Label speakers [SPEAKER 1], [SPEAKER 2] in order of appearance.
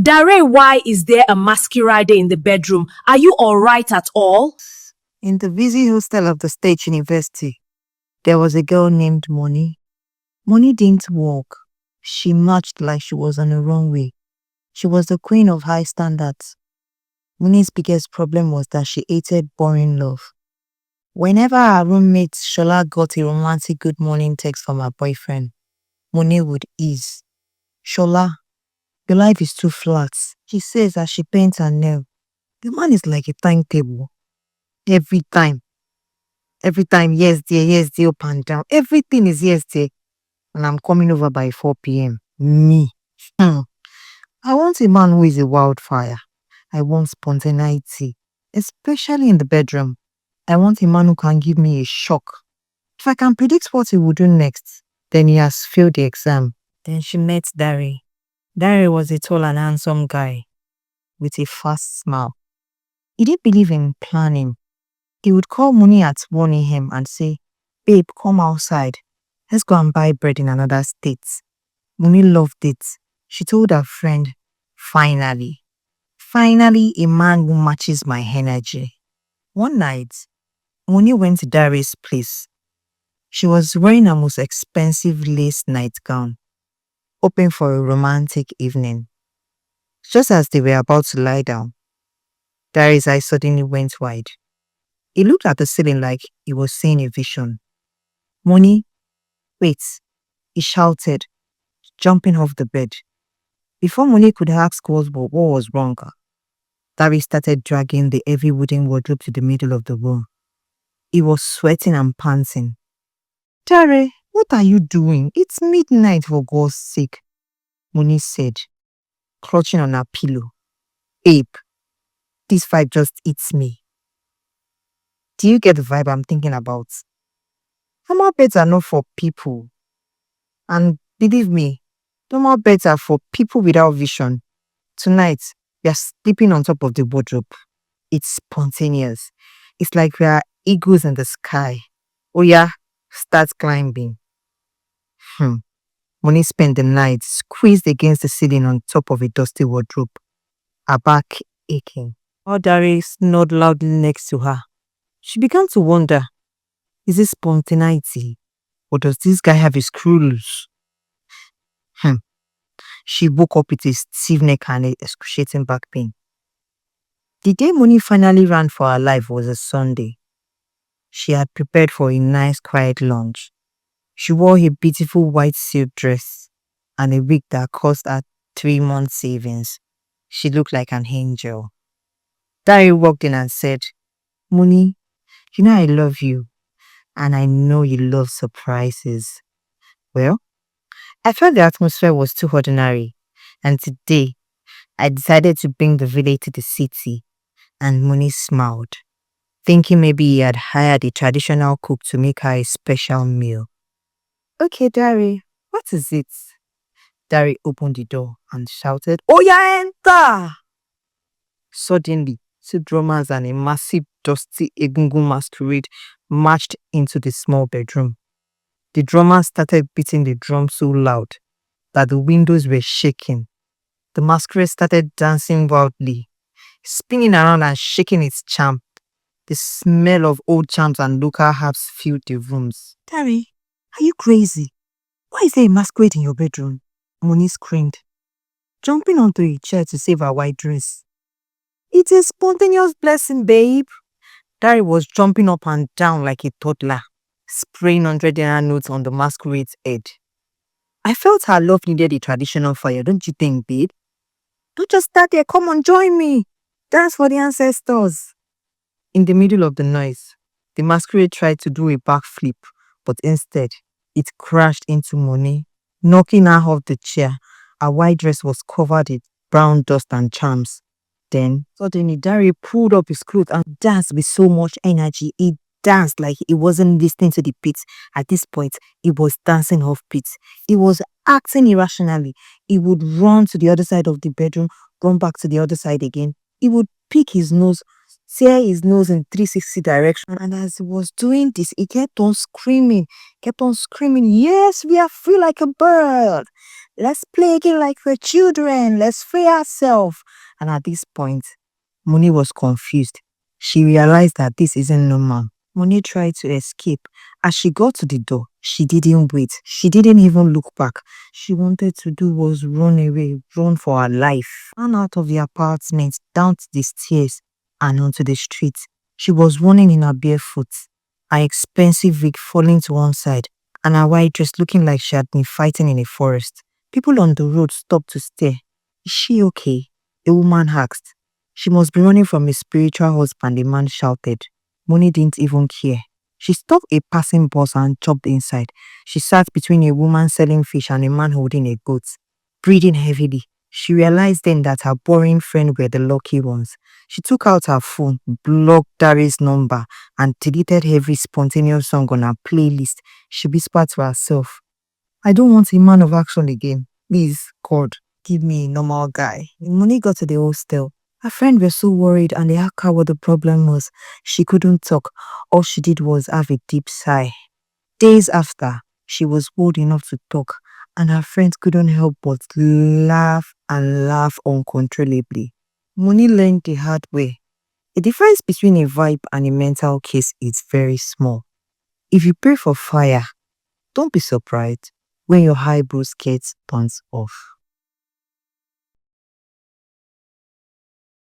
[SPEAKER 1] Dare, why is there a masquerader in the bedroom? Are you alright at all?
[SPEAKER 2] In the busy hostel of the State University, there was a girl named Moni. Moni didn't walk. She marched like she was on a runway. She was the queen of high standards. Moni's biggest problem was that she hated boring love. Whenever her roommate Shola got a romantic good morning text from her boyfriend, Moni would ease. Shola, your life is too flat, she says as she paints her nail. The man is like a timetable. Every time, yes dear, up and down. Everything is yes dear. And I'm coming over by 4 p.m. Me. Hmm. I want a man who is a wildfire. I want spontaneity, especially in the bedroom. I want a man who can give me a shock. If I can predict what he will do next, then he has failed the exam. Then she met Dari. Dari was a tall and handsome guy with a fast smile. He didn't believe in planning. He would call Moni at 1 a.m. and say, "Babe, come outside. Let's go and buy bread in another state." Moni loved it. She told her friend, finally a man who matches my energy. One night, Moni went to Dari's place. She was wearing her most expensive lace nightgown, hoping for a romantic evening. Just as they were about to lie down, Dari's eyes suddenly went wide. He looked at the ceiling like he was seeing a vision. "Moni, wait," he shouted, jumping off the bed. Before Moni could ask what was wrong, Dari started dragging the heavy wooden wardrobe to the middle of the room. He was sweating and panting. "Dari, what are you doing? It's midnight, for God's sake," Moni said, clutching on her pillow. "Babe, this vibe just eats me." Do you get the vibe I'm thinking about? Normal beds are not for people. And believe me, normal beds are for people without vision. Tonight, we are sleeping on top of the wardrobe. It's spontaneous. It's like we are eagles in the sky. Oh yeah, start climbing. Moni spent the night squeezed against the ceiling on top of a dusty wardrobe, her back aching. While Dari snored loudly next to her, she began to wonder, is it spontaneity? Or does this guy have his screw loose? She woke up with a stiff neck and a excruciating back pain. The day Moni finally ran for her life was a Sunday. She had prepared for a nice quiet lunch. She wore a beautiful white silk dress and a wig that cost her 3 months' savings. She looked like an angel. Dari walked in and said, "Moni, you know I love you, and I know you love surprises." Well, I felt the atmosphere was too ordinary, and today I decided to bring the village to the city. And Moni smiled, thinking maybe he had hired a traditional cook to make her a special meal. "Okay, Dari, what is it?" Dari opened the door and shouted, "Oh yeah, enter!" Suddenly, two drummers and a massive dusty egungun masquerade marched into the small bedroom. The drummers started beating the drum so loud that the windows were shaking. The masquerade started dancing wildly, spinning around and shaking its charm. The smell of old charms and local herbs filled the rooms. "Dari, are you crazy? Why is there a masquerade in your bedroom?" Moni screamed, jumping onto a chair to save her white dress. "It's a spontaneous blessing, babe." Dari was jumping up and down like a toddler, spraying 100 naira notes on the masquerade's head. I felt her love needed a traditional fire, don't you think, babe? "Don't just stand there, come on, join me. Dance for the ancestors." In the middle of the noise, the masquerade tried to do a backflip, but instead, it crashed into Moni, knocking her off the chair. Her white dress was covered with brown dust and charms. Then, suddenly, Dari pulled up his clothes and danced with so much energy. He danced like he wasn't listening to the beats. At this point, he was dancing off beats. He was acting irrationally. He would run to the other side of the bedroom, run back to the other side again. He would pick his nose, tear his nose in 360 direction. And as he was doing this, he kept on screaming, "Yes, we are free like a bird." Let's play again like we're children. Let's free ourselves. And at this point, Moni was confused. She realized that this isn't normal. Moni tried to escape. As she got to the door, she didn't wait. She didn't even look back. She wanted to do was run away, run for her life. Ran out of the apartment, down to the stairs, and onto the street. She was running in her barefoot, her expensive wig falling to one side, and her white dress looking like she had been fighting in a forest. People on the road stopped to stare. Is she okay? A woman asked. She must be running from a spiritual husband, the man shouted. Moni didn't even care. She stopped a passing bus and jumped inside. She sat between a woman selling fish and a man holding a goat. Breathing heavily, she realized then that her boring friend were the lucky ones. She took out her phone, blocked Dari's number, and deleted every spontaneous song on her playlist. She whispered to herself, I don't want a man of action again. Please, God, give me a normal guy. When Moni got to the hostel, her friend was so worried and they asked her what the problem was. She couldn't talk. All she did was have a deep sigh. Days after, she was old enough to talk, and her friends couldn't help but laugh and laugh uncontrollably. Moni learned the hard way. The difference between a vibe and a mental case is very small. If you pray for fire, don't be surprised when your highbrow skirt turns off.